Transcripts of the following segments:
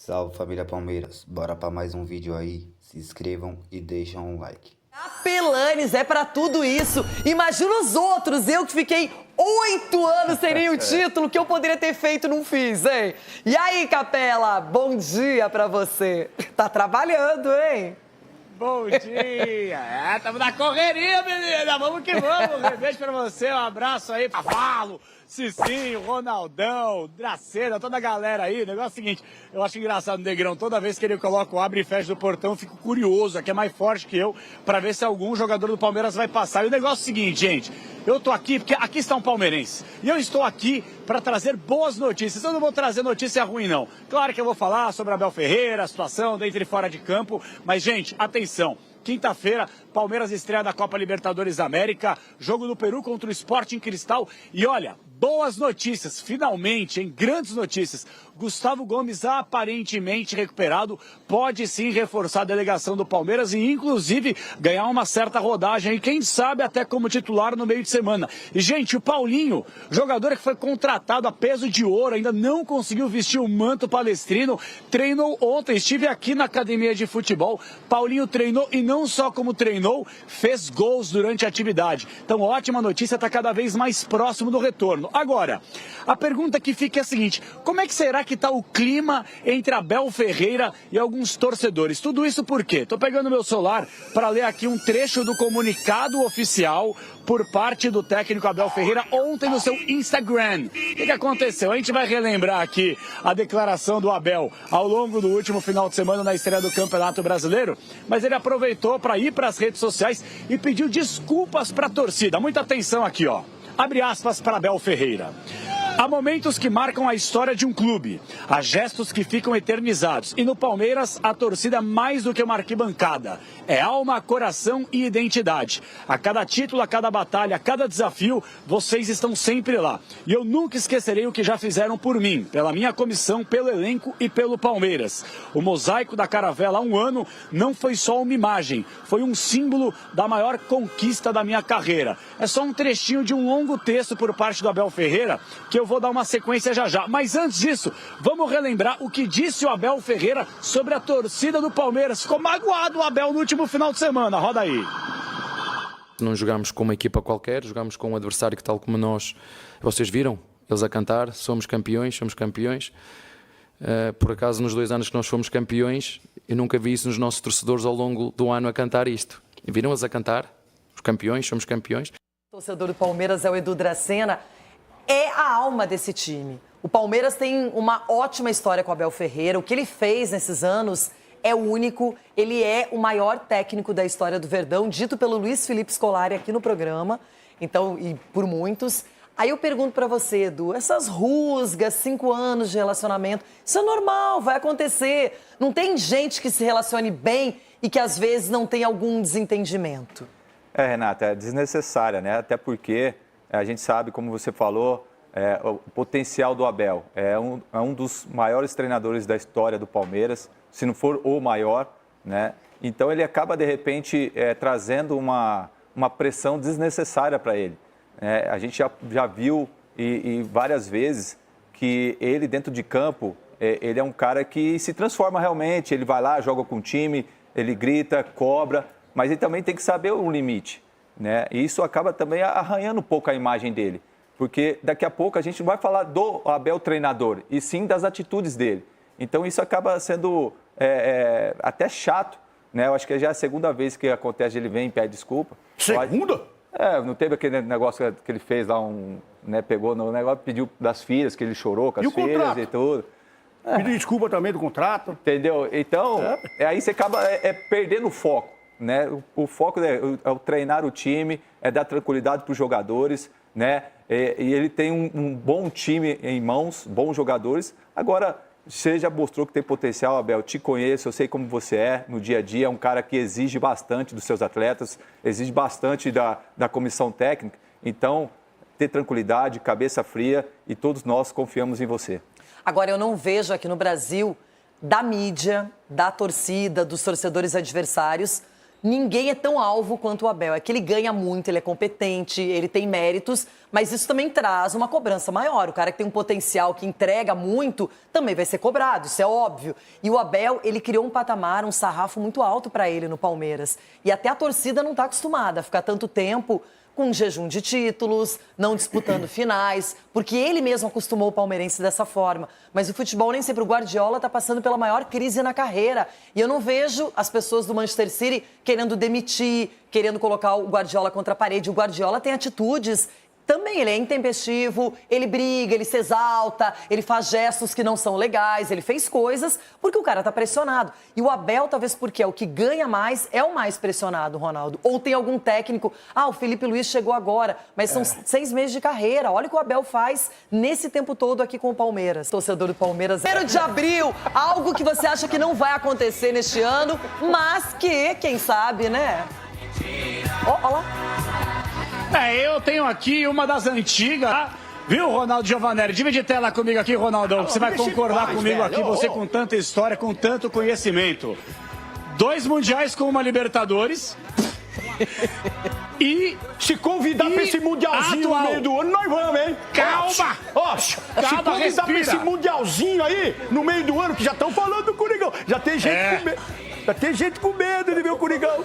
Salve família Palmeiras, bora pra mais um vídeo aí, se inscrevam e deixam um like. Capelanes, é pra tudo isso. Imagina os outros, eu que fiquei 8 anos sem nenhum título que eu poderia ter feito, não fiz, hein? E aí, Capela, bom dia pra você. Tá trabalhando, hein? Bom dia! Tamo na correria, menina! Vamos que vamos! Um beijo pra você, um abraço aí, Cavalo, Cicinho, Ronaldão, Dracena, toda a galera aí. O negócio é o seguinte, eu acho engraçado o Negrão, toda vez que ele coloca o abre e fecha do portão, eu fico curioso, aqui é mais forte que eu, pra ver se algum jogador do Palmeiras vai passar. E o negócio é o seguinte, gente, eu tô aqui porque aqui está um palmeirense. E eu estou aqui para trazer boas notícias. Eu não vou trazer notícia ruim, não. Claro que eu vou falar sobre Abel Ferreira, a situação dentro e fora de campo. Mas, gente, atenção. Quinta-feira, Palmeiras estreia da Copa Libertadores da América. Jogo no Peru contra o Sporting Cristal. E olha, boas notícias. Finalmente, hein? Grandes notícias. Gustavo Gomes, aparentemente recuperado, pode sim reforçar a delegação do Palmeiras e, inclusive, ganhar uma certa rodagem e, quem sabe, até como titular no meio de semana. E, gente, o Paulinho, jogador que foi contratado a peso de ouro, ainda não conseguiu vestir o manto palestrino, treinou ontem, estive aqui na academia de futebol. Paulinho treinou e não só como treinou, fez gols durante a atividade. Então, ótima notícia, está cada vez mais próximo do retorno. Agora, a pergunta que fica é a seguinte: como é que será que está o clima entre Abel Ferreira e alguns torcedores? Tudo isso por quê? Estou pegando meu celular para ler aqui um trecho do comunicado oficial por parte do técnico Abel Ferreira ontem no seu Instagram. O que aconteceu? A gente vai relembrar aqui a declaração do Abel ao longo do último final de semana na estreia do Campeonato Brasileiro, mas ele aproveitou para ir para as redes sociais e pediu desculpas para a torcida. Muita atenção aqui, ó. Abre aspas para Abel Ferreira. Há momentos que marcam a história de um clube, há gestos que ficam eternizados. E no Palmeiras, a torcida é mais do que uma arquibancada. É alma, coração e identidade. A cada título, a cada batalha, a cada desafio, vocês estão sempre lá. E eu nunca esquecerei o que já fizeram por mim, pela minha comissão, pelo elenco e pelo Palmeiras. O mosaico da Caravela há um ano não foi só uma imagem, foi um símbolo da maior conquista da minha carreira. É só um trechinho de um longo texto por parte do Abel Ferreira, que eu vou dar uma sequência já já. Mas antes disso, vamos relembrar o que disse o Abel Ferreira sobre a torcida do Palmeiras. Ficou magoado o Abel no último final de semana. Roda aí. Não jogamos com uma equipa qualquer, jogamos com um adversário que, tal como nós, vocês viram, eles a cantar, somos campeões. Por acaso, nos 2 anos que nós fomos campeões, eu nunca vi isso nos nossos torcedores ao longo do ano a cantar isto. E viram-os a cantar? Os campeões, somos campeões. O torcedor do Palmeiras é o Edu Dracena. É a alma desse time. O Palmeiras tem uma ótima história com o Abel Ferreira. O que ele fez nesses anos é único. Ele é o maior técnico da história do Verdão, dito pelo Luiz Felipe Scolari aqui no programa. Então, e por muitos. Aí eu pergunto pra você, Edu, essas rusgas, 5 anos de relacionamento, isso é normal, vai acontecer. Não tem gente que se relacione bem e que às vezes não tem algum desentendimento. Renata, é desnecessária, né? Até porque a gente sabe, como você falou, o potencial do Abel. É um dos maiores treinadores da história do Palmeiras, se não for o maior, né? Então ele acaba, de repente, trazendo uma pressão desnecessária para ele. A gente já viu e várias vezes que ele, dentro de campo, ele é um cara que se transforma realmente. Ele vai lá, joga com o time, ele grita, cobra, mas ele também tem que saber o limite, né? E isso acaba também arranhando um pouco a imagem dele, porque daqui a pouco a gente não vai falar do Abel treinador, e sim das atitudes dele. Então isso acaba sendo até chato, né? Eu acho que já é a segunda vez que acontece, ele vem e pede desculpa. Segunda? Não teve aquele negócio que ele fez lá, pegou no negócio, pediu das filhas, que ele chorou com as filhas contrato? e tudo. Pediu desculpa também do contrato. Entendeu? Então, aí você acaba perdendo o foco, né? O foco é o treinar o time, é dar tranquilidade para os jogadores, né? E ele tem um bom time em mãos, bons jogadores. Agora, você já mostrou que tem potencial, Abel. Te conheço, eu sei como você é no dia a dia. É um cara que exige bastante dos seus atletas, exige bastante da comissão técnica. Então, ter tranquilidade, cabeça fria, e todos nós confiamos em você. Agora, eu não vejo aqui no Brasil, da mídia, da torcida, dos torcedores adversários, ninguém é tão alvo quanto o Abel. É que ele ganha muito, ele é competente, ele tem méritos, mas isso também traz uma cobrança maior. O cara que tem um potencial, que entrega muito, também vai ser cobrado, isso é óbvio. E o Abel, ele criou um patamar, um sarrafo muito alto para ele no Palmeiras. E até a torcida não está acostumada a ficar tanto tempo com um jejum de títulos, não disputando finais, porque ele mesmo acostumou o palmeirense dessa forma. Mas o futebol nem sempre, o Guardiola está passando pela maior crise na carreira. E eu não vejo as pessoas do Manchester City querendo demitir, querendo colocar o Guardiola contra a parede. O Guardiola tem atitudes. Também ele é intempestivo, ele briga, ele se exalta, ele faz gestos que não são legais, ele fez coisas porque o cara tá pressionado. E o Abel, talvez porque é o que ganha mais, é o mais pressionado, Ronaldo. Ou tem algum técnico, o Felipe Luiz chegou agora, mas são 6 meses de carreira. Olha o que o Abel faz nesse tempo todo aqui com o Palmeiras. Torcedor do Palmeiras. 1º de abril, algo que você acha que não vai acontecer neste ano, mas que, quem sabe, né? Ó lá. Eu tenho aqui uma das antigas, tá? Viu, Ronaldo Giovanelli? Divide tela comigo aqui, Ronaldão, que você vai concordar comigo aqui, você com tanta história, com tanto conhecimento. 2 mundiais com uma Libertadores. E se convidar pra esse mundialzinho no meio do ano, nós vamos, hein? Calma! Se convidar pra esse mundialzinho aí, no meio do ano, que já estão falando do Coringão. Já tem gente com medo. Já tem gente com medo de ver o Coringão.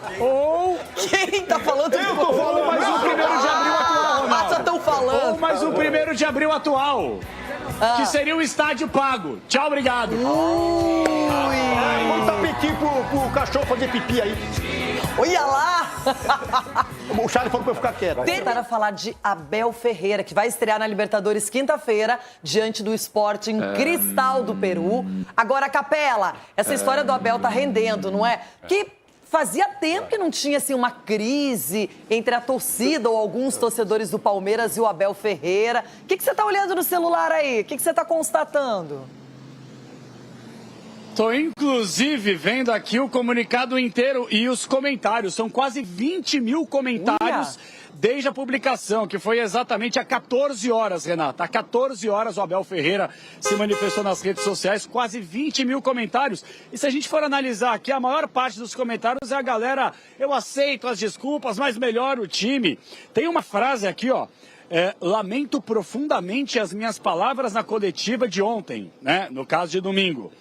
Quem tá falando? Eu tô falando mais um 1º de abril atual, Ronaldo. Já estão falando. Ou mais um 1º de abril atual. Que seria o estádio pago. Tchau, obrigado. Muito apetite pro cachorro fazer pipi aí. Olha lá! O Charlie falou pra eu ficar quieto. Tentaram falar de Abel Ferreira, que vai estrear na Libertadores quinta-feira, diante do Sporting Cristal do Peru. Agora, Capela, essa história do Abel tá rendendo, não é? Que fazia tempo que não tinha, assim, uma crise entre a torcida ou alguns torcedores do Palmeiras e o Abel Ferreira. O que você tá olhando no celular aí? O que você tá constatando? Tô inclusive vendo aqui o comunicado inteiro e os comentários. São quase 20 mil comentários desde a publicação, que foi exatamente há 14 horas, Renata. Há 14 horas o Abel Ferreira se manifestou nas redes sociais, quase 20 mil comentários. E se a gente for analisar aqui, a maior parte dos comentários é a galera, eu aceito as desculpas, mas melhora o time. Tem uma frase aqui, ó. Lamento profundamente as minhas palavras na coletiva de ontem, né? No caso de domingo.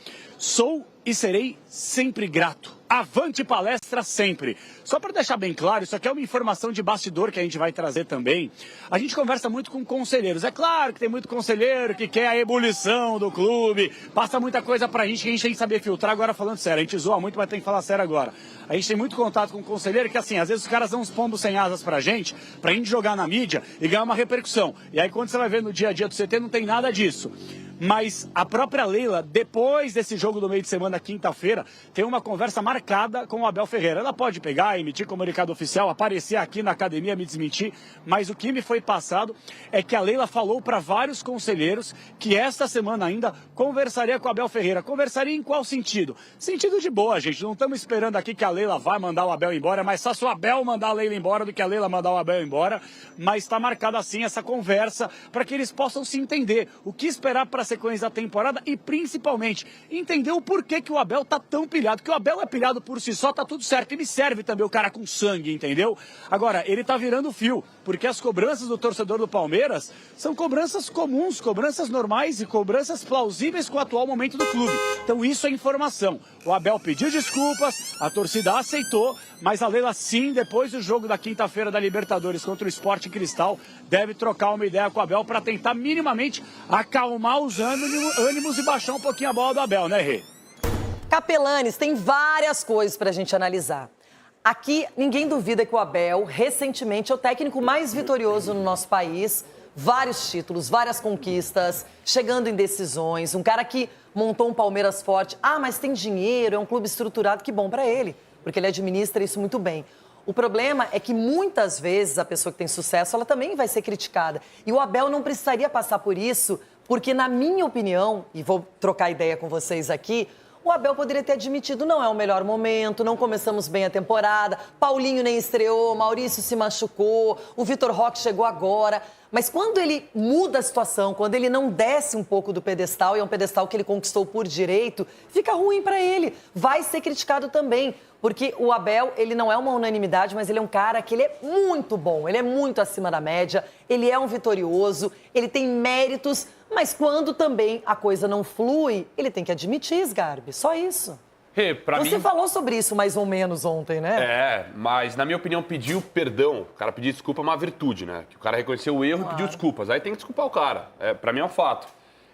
Sou e serei sempre grato. Avante palestra sempre. Só para deixar bem claro, isso aqui é uma informação de bastidor que a gente vai trazer também. A gente conversa muito com conselheiros. É claro que tem muito conselheiro que quer a ebulição do clube, passa muita coisa pra gente que a gente tem que saber filtrar. Agora falando sério, a gente zoa muito, mas tem que falar sério agora. A gente tem muito contato com conselheiro que assim, às vezes os caras dão uns pombos sem asas pra gente jogar na mídia e ganhar uma repercussão. E aí quando você vai ver no dia a dia do CT não tem nada disso. Mas a própria Leila, depois desse jogo do meio de semana, quinta-feira, tem uma conversa marcada com o Abel Ferreira. Ela pode pegar, emitir comunicado oficial, aparecer aqui na academia, me desmentir, mas o que me foi passado é que a Leila falou para vários conselheiros que esta semana ainda conversaria com o Abel Ferreira. Conversaria em qual sentido? Sentido de boa, gente. Não estamos esperando aqui que a Leila vai mandar o Abel embora, é mais fácil o Abel mandar a Leila embora do que a Leila mandar o Abel embora. Mas está marcada assim essa conversa para que eles possam se entender. O que esperar para sequência da temporada e principalmente entender o porquê que o Abel tá tão pilhado. Que o Abel é pilhado por si só, tá tudo certo. Ele serve também o cara com sangue, entendeu? Agora, ele tá virando fio, porque as cobranças do torcedor do Palmeiras são cobranças comuns, cobranças normais e cobranças plausíveis com o atual momento do clube. Então isso é informação. O Abel pediu desculpas, a torcida aceitou, mas a Leila sim, depois do jogo da quinta-feira da Libertadores contra o Sporting Cristal, deve trocar uma ideia com o Abel para tentar minimamente acalmar os ânimos e baixar um pouquinho a bola do Abel, né, Rê? Capelanes, tem várias coisas pra gente analisar. Aqui, ninguém duvida que o Abel, recentemente, é o técnico mais vitorioso no nosso país. Vários títulos, várias conquistas, chegando em decisões. Um cara que montou um Palmeiras forte. Mas tem dinheiro, é um clube estruturado, que bom pra ele, porque ele administra isso muito bem. O problema é que muitas vezes a pessoa que tem sucesso, ela também vai ser criticada. E o Abel não precisaria passar por isso, porque na minha opinião, e vou trocar ideia com vocês aqui, o Abel poderia ter admitido, não é o melhor momento, não começamos bem a temporada, Paulinho nem estreou, Maurício se machucou, o Vitor Roque chegou agora. Mas quando ele muda a situação, quando ele não desce um pouco do pedestal, e é um pedestal que ele conquistou por direito, fica ruim para ele. Vai ser criticado também, porque o Abel, ele não é uma unanimidade, mas ele é um cara que ele é muito bom, ele é muito acima da média, ele é um vitorioso, ele tem méritos, mas quando também a coisa não flui, ele tem que admitir, Sgarbi, só isso. Você falou sobre isso mais ou menos ontem, né? Mas na minha opinião, pedir perdão, o cara pedir desculpa é uma virtude, né? Que o cara reconheceu o erro e pediu desculpas. Aí tem que desculpar o cara. Pra mim é um fato.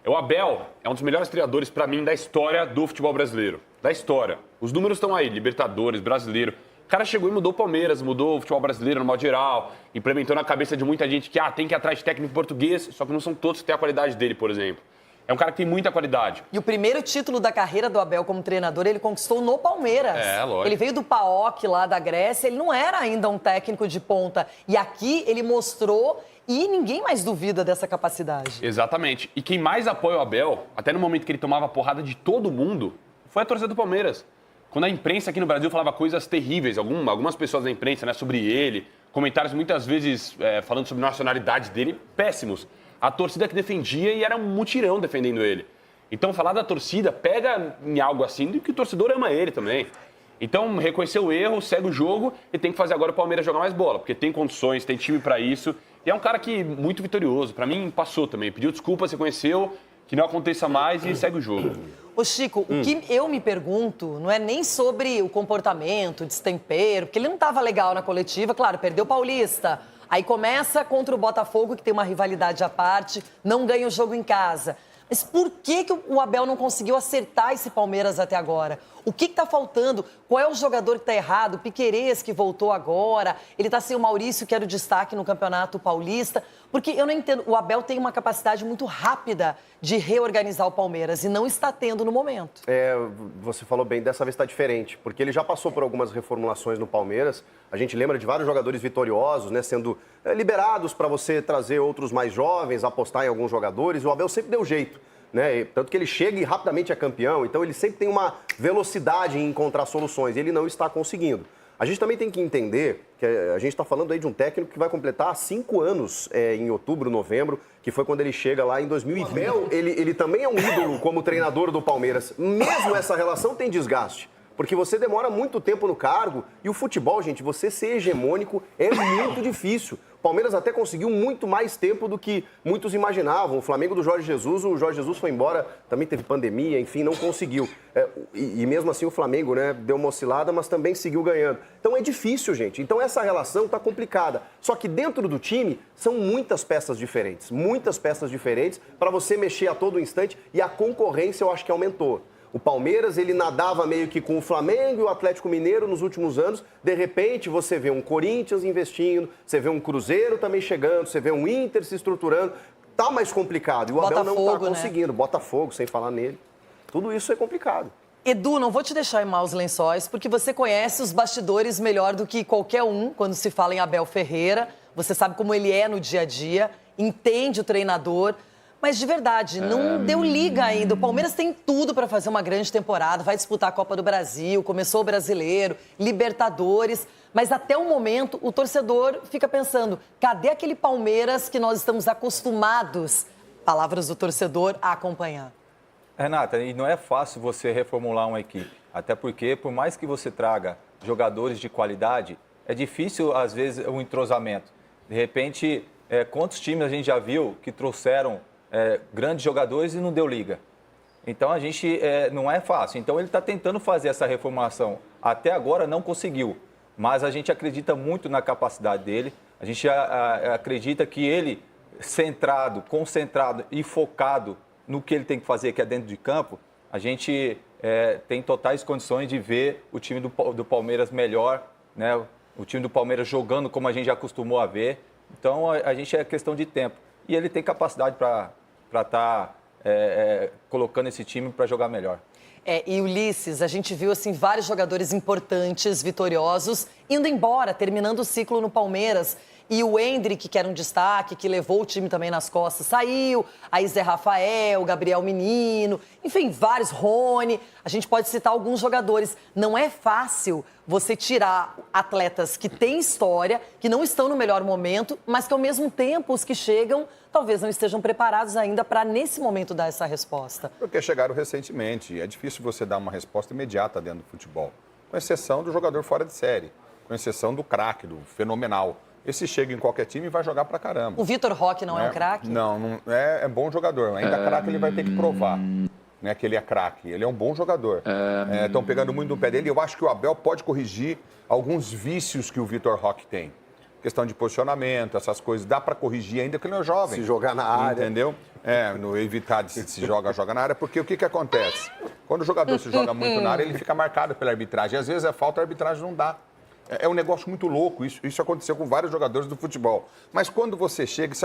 O Abel é um dos melhores treinadores, pra mim, da história do futebol brasileiro. Da história. Os números estão aí, Libertadores, Brasileiro. O cara chegou e mudou o Palmeiras, mudou o futebol brasileiro no modo geral, implementou na cabeça de muita gente que tem que ir atrás de técnico português, só que não são todos que têm a qualidade dele, por exemplo. É um cara que tem muita qualidade. E o primeiro título da carreira do Abel como treinador, ele conquistou no Palmeiras. Lógico. Ele veio do PAOK lá da Grécia, ele não era ainda um técnico de ponta. E aqui ele mostrou e ninguém mais duvida dessa capacidade. Exatamente. E quem mais apoia o Abel, até no momento que ele tomava porrada de todo mundo, foi a torcida do Palmeiras. Quando a imprensa aqui no Brasil falava coisas terríveis, algumas pessoas da imprensa, né, sobre ele, comentários muitas vezes falando sobre a nacionalidade dele, péssimos. A torcida que defendia e era um mutirão defendendo ele. Então, falar da torcida pega em algo assim do que o torcedor ama ele também. Então, reconheceu o erro, segue o jogo e tem que fazer agora o Palmeiras jogar mais bola, porque tem condições, tem time pra isso. E é um cara que muito vitorioso. Pra mim, passou também. Pediu desculpas, reconheceu, que não aconteça mais e segue o jogo. Ô Chico, o que eu me pergunto não é nem sobre o comportamento, o destempero, porque ele não estava legal na coletiva, claro, perdeu o Paulista. Aí começa contra o Botafogo, que tem uma rivalidade à parte, não ganha o jogo em casa. Mas por que o Abel não conseguiu acertar esse Palmeiras até agora? O que está faltando? Qual é o jogador que está errado? O Piquerez, que voltou agora. Ele está sem o Maurício, que era o destaque no Campeonato Paulista. Porque eu não entendo. O Abel tem uma capacidade muito rápida de reorganizar o Palmeiras e não está tendo no momento. Você falou bem, dessa vez está diferente. Porque ele já passou por algumas reformulações no Palmeiras. A gente lembra de vários jogadores vitoriosos, né, sendo liberados para você trazer outros mais jovens, apostar em alguns jogadores. O Abel sempre deu jeito. Né? Tanto que ele chega e rapidamente é campeão, então ele sempre tem uma velocidade em encontrar soluções, e ele não está conseguindo. A gente também tem que entender que a gente está falando aí de um técnico que vai completar 5 anos em outubro, novembro, que foi quando ele chega lá em 2020. O Abel, ele também é um ídolo como treinador do Palmeiras. Mesmo essa relação tem desgaste. Porque você demora muito tempo no cargo e o futebol, gente, você ser hegemônico é muito difícil. O Palmeiras até conseguiu muito mais tempo do que muitos imaginavam. O Flamengo do Jorge Jesus, o Jorge Jesus foi embora, também teve pandemia, enfim, não conseguiu. E mesmo assim o Flamengo, né, deu uma oscilada, mas também seguiu ganhando. Então é difícil, gente. Então essa relação está complicada. Só que dentro do time são muitas peças diferentes para você mexer a todo instante e a concorrência eu acho que aumentou. O Palmeiras, ele nadava meio que com o Flamengo e o Atlético Mineiro nos últimos anos. De repente, você vê um Corinthians investindo, você vê um Cruzeiro também chegando, você vê um Inter se estruturando. Tá mais complicado. E o Abel não tá conseguindo. Né? Botafogo, sem falar nele. Tudo isso é complicado. Edu, não vou te deixar em maus lençóis, porque você conhece os bastidores melhor do que qualquer um quando se fala em Abel Ferreira. Você sabe como ele é no dia a dia, entende o treinador. Mas, de verdade, não deu liga ainda. O Palmeiras tem tudo para fazer uma grande temporada, vai disputar a Copa do Brasil, começou o Brasileiro, Libertadores. Mas, até o momento, o torcedor fica pensando, cadê aquele Palmeiras que nós estamos acostumados, palavras do torcedor, a acompanhar? Renata, e não é fácil você reformular uma equipe. Até porque, por mais que você traga jogadores de qualidade, é difícil, às vezes, o entrosamento. De repente, quantos times a gente já viu que trouxeram grandes jogadores e não deu liga. Então, a gente não é fácil. Então, ele está tentando fazer essa reformulação. Até agora, não conseguiu. Mas a gente acredita muito na capacidade dele. A gente acredita que ele, centrado, concentrado e focado no que ele tem que fazer, que é dentro de campo, a gente tem totais condições de ver o time do Palmeiras melhor, né? O time do Palmeiras jogando como a gente já acostumou a ver. Então, a gente é questão de tempo. E ele tem capacidade para estar colocando esse time para jogar melhor. E Ulisses, a gente viu assim, vários jogadores importantes, vitoriosos, indo embora, terminando o ciclo no Palmeiras. E o Endrick, que era um destaque, que levou o time também nas costas, saiu. Aí Zé Rafael, Gabriel Menino, enfim, vários, Rony. A gente pode citar alguns jogadores. Não é fácil você tirar atletas que têm história, que não estão no melhor momento, mas que ao mesmo tempo os que chegam talvez não estejam preparados ainda para nesse momento dar essa resposta. Porque chegaram recentemente. É difícil você dar uma resposta imediata dentro do futebol. Com exceção do jogador fora de série, com exceção do craque, do fenomenal. Esse chega em qualquer time e vai jogar pra caramba. O Vitor Roque não é um craque? Não é bom jogador. Ainda craque ele vai ter que provar. Né, que ele é craque, ele é um bom jogador. Estão pegando muito no pé dele. Eu acho que o Abel pode corrigir alguns vícios que o Vitor Roque tem. Questão de posicionamento, essas coisas. Dá para corrigir ainda que ele é jovem. Se jogar na área. Entendeu? No evitar de se joga na área, porque o que acontece? Quando o jogador se joga muito na área, ele fica marcado pela arbitragem. Às vezes é falta, a arbitragem não dá. É um negócio muito louco. Isso aconteceu com vários jogadores do futebol. Mas quando você chega...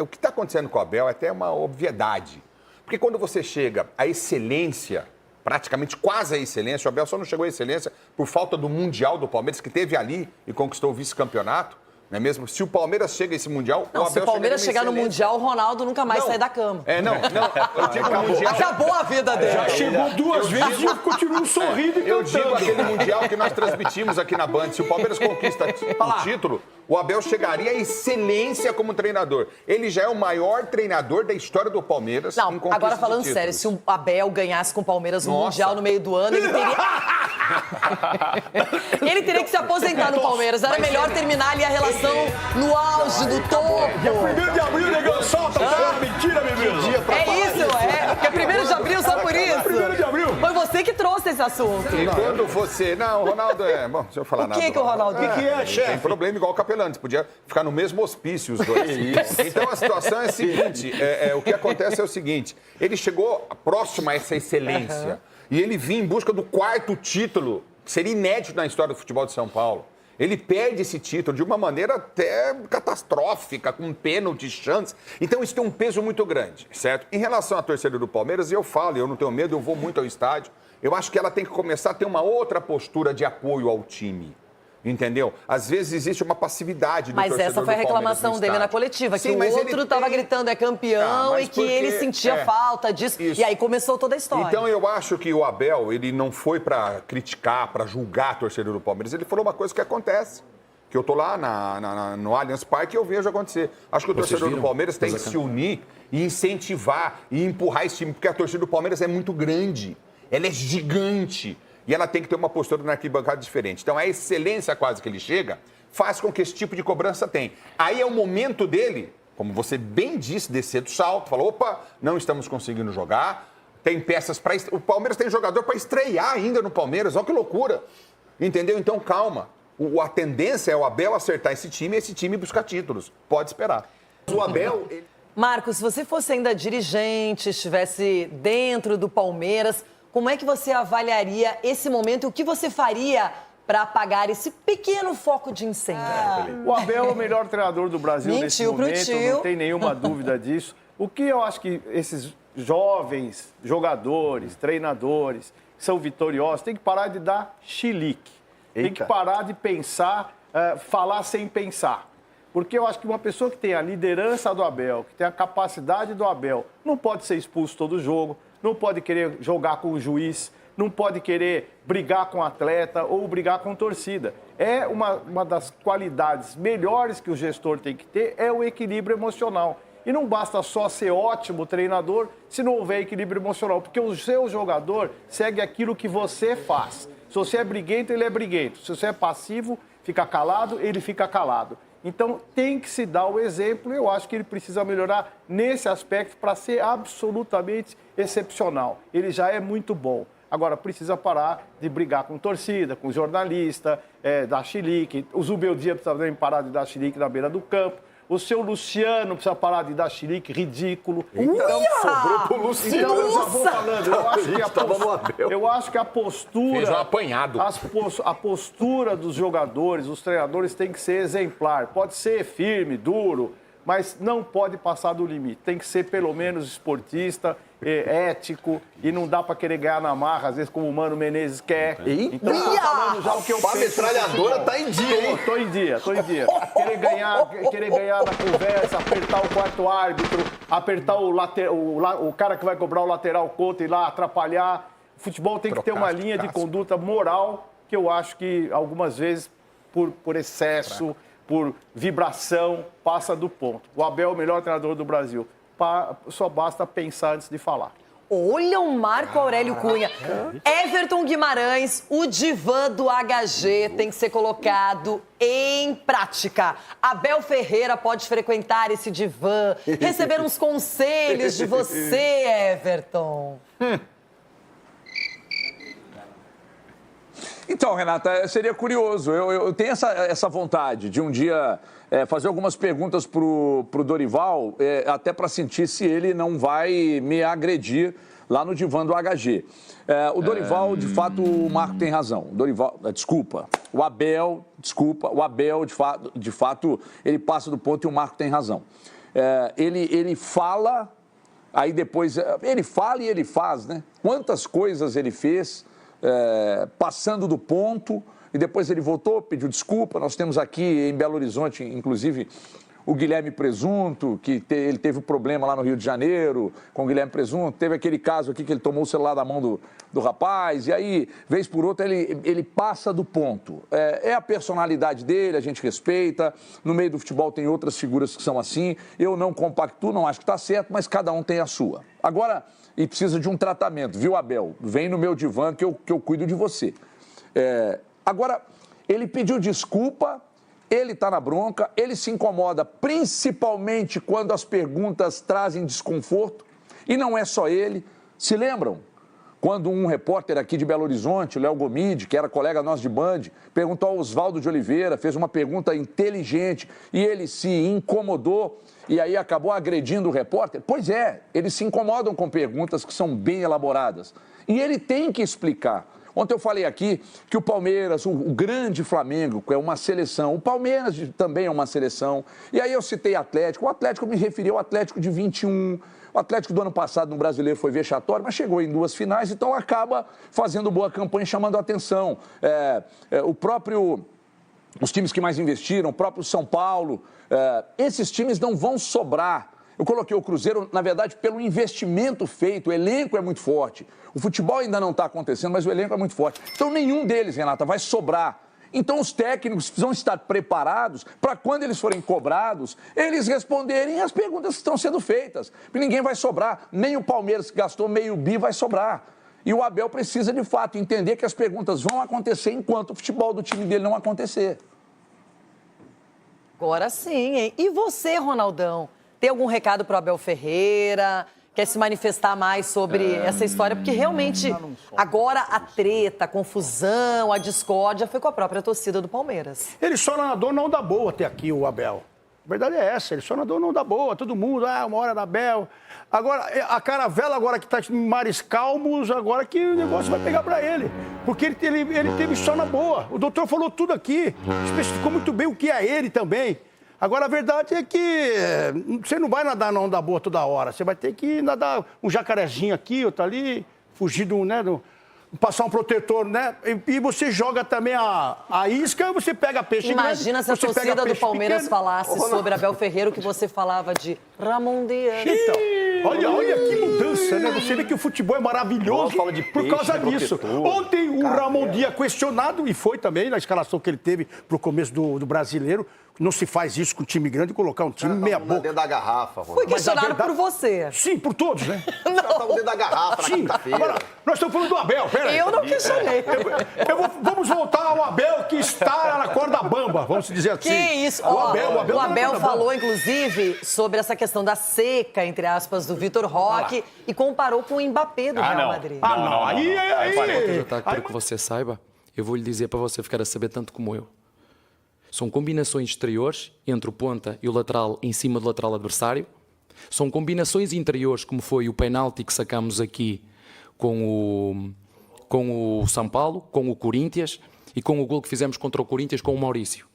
O que está acontecendo com o Abel é até uma obviedade. Porque quando você chega à excelência, praticamente quase à excelência, o Abel só não chegou à excelência por falta do Mundial do Palmeiras, que teve ali e conquistou o vice-campeonato, não é mesmo? Se o Palmeiras chega a esse Mundial, não, o Abel se o Palmeiras chegar no Mundial, o Ronaldo nunca mais sai da cama. Eu digo no Mundial... Acabou a vida dele. Já chegou duas vezes e eu continuo sorrindo e Eu cantando. digo aquele Mundial que nós transmitimos aqui na Band. Se o Palmeiras conquista o título, o Abel chegaria à excelência como treinador. Ele já é o maior treinador da história do Palmeiras. Não, em conquista agora falando de títulos. sério, se o Abel ganhasse com o Palmeiras no Nossa. Mundial no meio do ano, ele teria... ele teria que se aposentar no Palmeiras. Era melhor terminar ali a relação no auge, no topo. Dia 1º de abril, negão, solta. Mentira, meu Deus. É isso, Porque é 1º de abril, só por isso. 1º de abril. Foi você que trouxe esse assunto. E quando você... Não, o Ronaldo é... Bom, deixa eu falar nada. que o Ronaldo... O que é, chefe? Tem problema igual o Capelano. Podia ficar no mesmo hospício os dois. Então a situação é a seguinte: o que acontece é o seguinte: ele chegou próximo a essa excelência. E ele vinha em busca do 4º título, que seria inédito na história do futebol de São Paulo. Ele perde esse título de uma maneira até catastrófica, com pênalti, chance. Então isso tem um peso muito grande, certo? Em relação à torcida do Palmeiras, eu falo, eu não tenho medo, eu vou muito ao estádio. Eu acho que ela tem que começar a ter uma outra postura de apoio ao time. Entendeu? Às vezes existe uma passividade do Mas torcedor essa foi a do Palmeiras reclamação no dele na estádio. coletiva, Sim, que o mas ele outro estava tem- gritando é campeão mas e que porque- ele sentia falta disso. Isso. E aí começou toda a história. Então eu acho que o Abel, ele não foi para criticar, para julgar a torcida do Palmeiras. Ele falou uma coisa que acontece. Que eu tô lá no Allianz Parque e eu vejo acontecer. Acho que o torcedor do Palmeiras tem que se unir e incentivar e empurrar esse time, porque a torcida do Palmeiras é muito grande. Ela é gigante. E ela tem que ter uma postura na arquibancada diferente. Então, a excelência quase que ele chega faz com que esse tipo de cobrança tenha. Aí é o momento dele, como você bem disse, descer do salto, falou, opa, não estamos conseguindo jogar, tem peças para... O Palmeiras tem jogador para estrear ainda no Palmeiras, olha que loucura. Entendeu? Então, calma. A tendência é o Abel acertar esse time e esse time buscar títulos. Pode esperar. O Abel... Marcos, se você fosse ainda dirigente, estivesse dentro do Palmeiras, como é que você avaliaria esse momento e o que você faria para apagar esse pequeno foco de incêndio? O Abel é o melhor treinador do Brasil nesse Mentiu pro momento, tio. não tem nenhuma dúvida disso. O que eu acho que esses jovens jogadores, treinadores, que são vitoriosos, tem que parar de dar chilique. Tem que Eita. parar de pensar, falar sem pensar. Porque eu acho que uma pessoa que tem a liderança do Abel, que tem a capacidade do Abel, não pode ser expulso todo jogo, não pode querer jogar com o juiz, não pode querer brigar com o atleta ou brigar com a torcida. É uma das qualidades melhores que o gestor tem que ter, é o equilíbrio emocional. E não basta só ser ótimo treinador se não houver equilíbrio emocional, porque o seu jogador segue aquilo que você faz. Se você é briguento, ele é briguento. Se você é passivo, fica calado, ele fica calado. Então, tem que se dar o exemplo. Eu acho que ele precisa melhorar nesse aspecto para ser absolutamente excepcional. Ele já é muito bom. Agora, precisa parar de brigar com torcida, com jornalista, dar chilique. O Zubeldia precisa também parar de dar chilique na beira do campo. O seu Luciano precisa parar de dar chilique ridículo. Então, Sobrou pro Luciano. então, eu já vou falando. Eu acho que a postura... Fez um apanhado. A postura dos jogadores, dos treinadores, tem que ser exemplar. Pode ser firme, duro, mas não pode passar do limite. Tem que ser, pelo menos, esportista ético e não dá para querer ganhar na marra, às vezes como o Mano Menezes quer. Então, tô falando já o que eu A metralhadora tá em dia, hein? Tô em dia. Querer ganhar na conversa, apertar o quarto árbitro, apertar o cara que vai cobrar o lateral contra e lá atrapalhar. O futebol tem que ter uma linha de conduta moral que eu acho que algumas vezes, por excesso, por vibração, passa do ponto. O Abel é o melhor treinador do Brasil. Só basta pensar antes de falar. Olha o Marco Aurélio Cunha. Everton Guimarães, o divã do HG tem que ser colocado em prática. Abel Ferreira pode frequentar esse divã, receber uns conselhos de você, Everton. Então, Renata, seria curioso. Eu tenho essa vontade de um dia fazer algumas perguntas para o Dorival, até para sentir se ele não vai me agredir lá no divã do HG. O Dorival, de fato, o Marco tem razão. O Dorival, o Abel, de fato, ele passa do ponto e o Marco tem razão. Ele fala, aí depois, ele fala e ele faz, né? Quantas coisas ele fez... passando do ponto, e depois ele voltou, pediu desculpa. Nós temos aqui em Belo Horizonte, inclusive, o Guilherme Presunto, que ele teve um problema lá no Rio de Janeiro com o Guilherme Presunto. Teve aquele caso aqui que ele tomou o celular da mão do rapaz, e aí, vez por outra, ele passa do ponto. É a personalidade dele, a gente respeita. No meio do futebol tem outras figuras que são assim. Eu não compactuo, não acho que está certo, mas cada um tem a sua. Agora... E precisa de um tratamento, viu, Abel? Vem no meu divã que eu cuido de você. Agora, ele pediu desculpa, ele está na bronca, ele se incomoda principalmente quando as perguntas trazem desconforto. E não é só ele. Se lembram? Quando um repórter aqui de Belo Horizonte, o Léo Gomide, que era colega nosso de Band, perguntou ao Oswaldo de Oliveira, fez uma pergunta inteligente e ele se incomodou e aí acabou agredindo o repórter. Pois é, eles se incomodam com perguntas que são bem elaboradas. E ele tem que explicar. Ontem eu falei aqui que o Palmeiras, o grande Flamengo, que é uma seleção, o Palmeiras também é uma seleção. E aí eu citei Atlético, o Atlético me referiu ao Atlético de 21. O Atlético do ano passado no Brasileiro foi vexatório, mas chegou em 2 finais, então acaba fazendo boa campanha, chamando a atenção. Os times que mais investiram, o próprio São Paulo, esses times não vão sobrar. Eu coloquei o Cruzeiro, na verdade, pelo investimento feito, o elenco é muito forte. O futebol ainda não está acontecendo, mas o elenco é muito forte. Então nenhum deles, Renata, vai sobrar. Então os técnicos precisam estar preparados para quando eles forem cobrados, eles responderem as perguntas que estão sendo feitas. Porque ninguém vai sobrar, nem o Palmeiras que gastou meio bi vai sobrar. E o Abel precisa, de fato, entender que as perguntas vão acontecer enquanto o futebol do time dele não acontecer. Agora sim, hein? E você, Ronaldão? Tem algum recado para o Abel Ferreira? Quer se manifestar mais sobre essa história? Porque realmente agora a treta, a confusão, a discórdia foi com a própria torcida do Palmeiras. Ele só nadou não dá boa até aqui, o Abel. A verdade é essa, ele só nadou não dá boa. Todo mundo, uma hora da Abel. Agora, a caravela agora que está em mares calmos, agora que o negócio vai pegar para ele. Porque ele teve só na boa. O doutor falou tudo aqui, especificou muito bem o que é ele também. Agora, a verdade é que você não vai nadar na onda boa toda hora. Você vai ter que nadar um jacarezinho aqui, outro ali, fugir passar um protetor, né? E você joga também a isca, você pega peixe Imagina grande, se a torcida do Palmeiras pequeno. falasse sobre Abel Ferreira o que você falava de Ramon Dias. Então, olha que mudança, né? Você vê que o futebol é maravilhoso por causa disso. Ontem o Ramon Dias questionado, e foi também na escalação que ele teve pro começo do Brasileiro. Não se faz isso com um time grande, colocar um time meia boca. Dentro da garrafa, Ronaldo. Foi questionado por você. Sim, por todos, né? Os caras estavam dentro da garrafa na quinta-feira. Agora, nós estamos falando do Abel, peraí. Eu não questionei. Vamos voltar ao Abel que está na corda bamba, vamos dizer assim. Que isso? O Abel falou, inclusive, sobre essa questão da seca, entre aspas, do Vitor Roque e comparou com o Mbappé do Real Madrid. Não. Aí... Para que você saiba, eu vou lhe dizer para você ficar a saber tanto como eu. São combinações exteriores entre o ponta e o lateral em cima do lateral adversário. São combinações interiores, como foi o penalti que sacamos aqui com o São Paulo, com o Corinthians e com o gol que fizemos contra o Corinthians com o Maurício.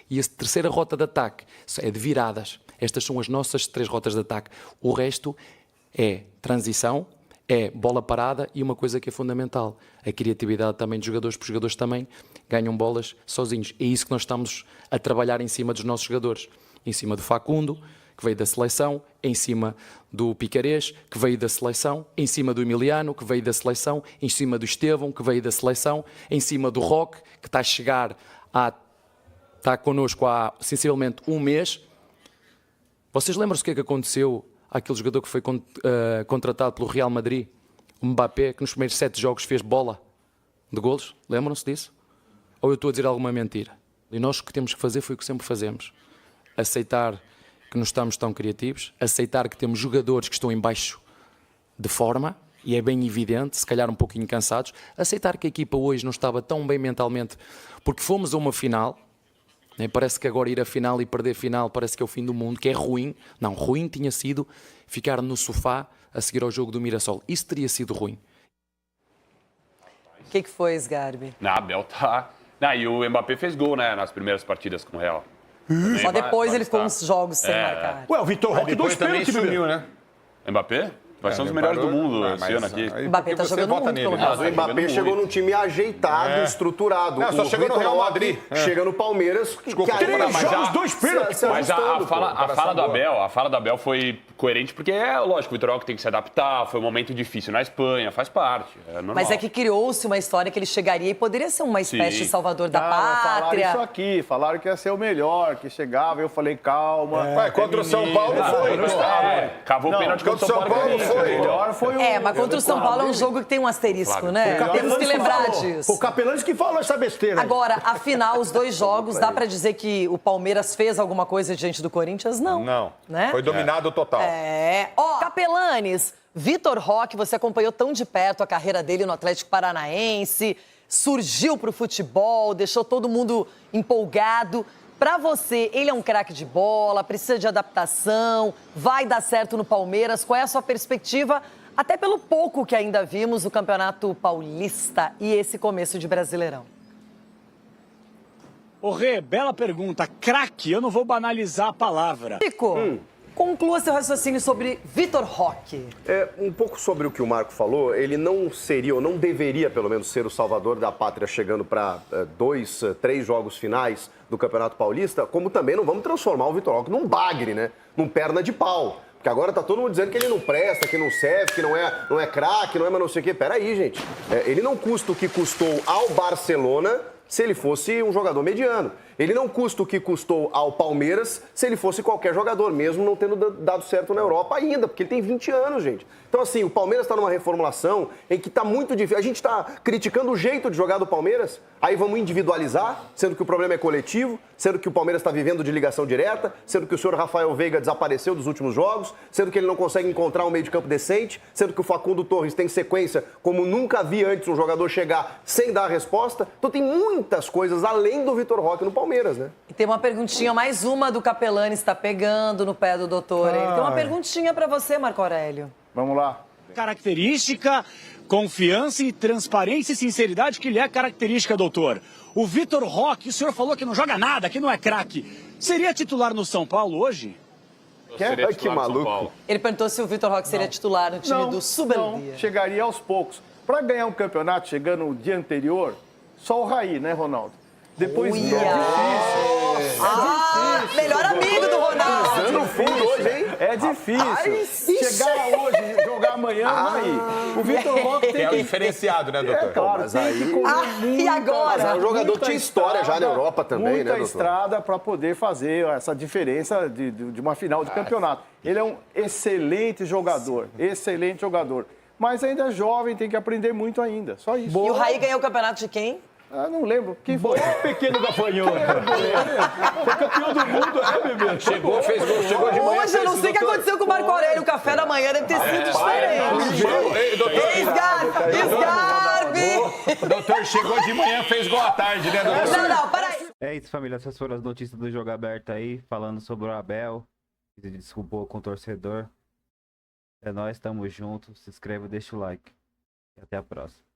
E a terceira rota de ataque é de viradas. Estas são as nossas 3 rotas de ataque. O resto é transição, é bola parada e uma coisa que é fundamental, a criatividade também dos jogadores, porque os jogadores também ganham bolas sozinhos. É isso que nós estamos a trabalhar em cima dos nossos jogadores. Em cima do Facundo, que veio da seleção, em cima do Picarés, que veio da seleção, em cima do Emiliano, que veio da seleção, em cima do Estevão, que veio da seleção, em cima do Roque, que está a chegar está connosco há sensivelmente um mês. Vocês lembram-se o que é que aconteceu àquele jogador que foi contratado pelo Real Madrid, o Mbappé, que nos primeiros 7 jogos fez bola de golos? Lembram-se disso? Ou eu estou a dizer alguma mentira? E nós o que temos que fazer foi o que sempre fazemos. Aceitar que não estamos tão criativos, aceitar que temos jogadores que estão em baixo de forma, e é bem evidente, se calhar um pouquinho cansados, aceitar que a equipa hoje não estava tão bem mentalmente, porque fomos a uma final, né? Parece que agora ir à final e perder a final parece que é o fim do mundo, que é ruim. Não, ruim tinha sido ficar no sofá a seguir ao jogo do Mirassol. Isso teria sido ruim. O que foi, Sgarbi? Na Abel tá... e o Mbappé fez gol, né, nas primeiras partidas com o Real. Só depois ele ficou uns jogos sem marcar. Ué, o Vitor Roque dois pênaltis, sumiu, né? Mbappé? Vai ser um dos melhores do mundo esse ano aqui. O Mbappé tá jogando muito pelo Real. Mas o Mbappé chegou num time ajeitado, estruturado. Não, só chegou no Real Madrid. Chega no Palmeiras. Desculpa, que aí- 3 jogos, 2 pênaltis. Mas a fala do Abel foi coerente porque é lógico, o Vitor Roque tem que se adaptar, foi um momento difícil na Espanha, faz parte, é normal. Mas é que criou-se uma história que ele chegaria e poderia ser uma espécie de salvador da Falaram pátria. isso aqui, falaram que ia ser o melhor, que chegava, eu falei, calma. Ué, contra o São Paulo foi. Cavou o pênalti contra o São Paulo. foi. Melhor foi o... Mas contra o São Paulo é um jogo que tem um asterisco, né? O Temos que lembrar falou. disso. O Capelães que falou essa besteira. Agora, afinal, os 2 jogos, dá pra dizer que o Palmeiras fez alguma coisa diante do Corinthians? Não. Não. Né? Foi dominado total. Capelanes, Vitor Roque, você acompanhou tão de perto a carreira dele no Atlético Paranaense, surgiu pro futebol, deixou todo mundo empolgado. Pra você, ele é um craque de bola, precisa de adaptação, vai dar certo no Palmeiras. Qual é a sua perspectiva, até pelo pouco que ainda vimos no Campeonato Paulista e esse começo de Brasileirão? Ô, Rê, bela pergunta. Craque, eu não vou banalizar a palavra. Chico, conclua seu raciocínio sobre Vitor Roque. Um pouco sobre o que o Marco falou, ele não seria, ou não deveria, pelo menos, ser o salvador da pátria chegando para 2, 3 jogos finais do Campeonato Paulista, como também não vamos transformar o Vitor Roque num bagre, né? Num perna de pau. Porque agora tá todo mundo dizendo que ele não presta, que não serve, que não é craque, não é mais não sei o quê. Peraí, gente. Ele não custa o que custou ao Barcelona se ele fosse um jogador mediano. Ele não custa o que custou ao Palmeiras se ele fosse qualquer jogador, mesmo não tendo dado certo na Europa ainda, porque ele tem 20 anos, gente. Então, assim, o Palmeiras está numa reformulação em que está muito difícil. A gente está criticando o jeito de jogar do Palmeiras, aí vamos individualizar, sendo que o problema é coletivo, sendo que o Palmeiras está vivendo de ligação direta, sendo que o senhor Rafael Veiga desapareceu dos últimos jogos, sendo que ele não consegue encontrar um meio de campo decente, sendo que o Facundo Torres tem sequência como nunca vi antes um jogador chegar sem dar a resposta. Então tem muitas coisas além do Vitor Roque no Palmeiras, né? E tem uma perguntinha, mais uma do Capelani, está pegando no pé do doutor. Ele tem uma perguntinha para você, Marco Aurélio. Vamos lá. Característica, confiança e transparência e sinceridade que lhe é característica, doutor. O Vitor Roque, o senhor falou que não joga nada, que não é craque. Seria titular no São Paulo hoje? Que maluco. Ele perguntou se o Vitor Roque seria titular no time do Subelia. Não, chegaria aos poucos. Para ganhar um campeonato chegando no dia anterior, só o Raí, né, Ronaldo? Depois é difícil. Melhor amigo do Ronaldo. Usando o fundo hoje, hein? É difícil. Chegar hoje, jogar amanhã, aí. O Vitor Roque tem É o diferenciado, né, doutor? claro, Mas tem aí- que correr E agora? Mas o jogador tinha história já na Europa também, muita né, doutor? estrada para poder fazer essa diferença de uma final de campeonato. Ele é um excelente jogador, excelente jogador. Mas ainda é jovem, tem que aprender muito ainda, só isso. E o Raí ganhou o campeonato de quem? Não lembro. Quem foi? Pequeno gafanhoto. Foi campeão do mundo, né, bebê? Chegou, fez gol, chegou de manhã. Hoje eu não sei o que aconteceu com o Marco Aurélio. O café da manhã deve ter sido diferente. Ei, doutor. Sgarbi! Doutor, chegou de manhã, fez gol à tarde, né, doutor? Não, peraí. É isso, família. Essas foram as notícias do Jogo Aberto aí, falando sobre o Abel. Se desculpou com o torcedor. É nóis, tamo junto. Se inscreve e deixa o like. E até a próxima.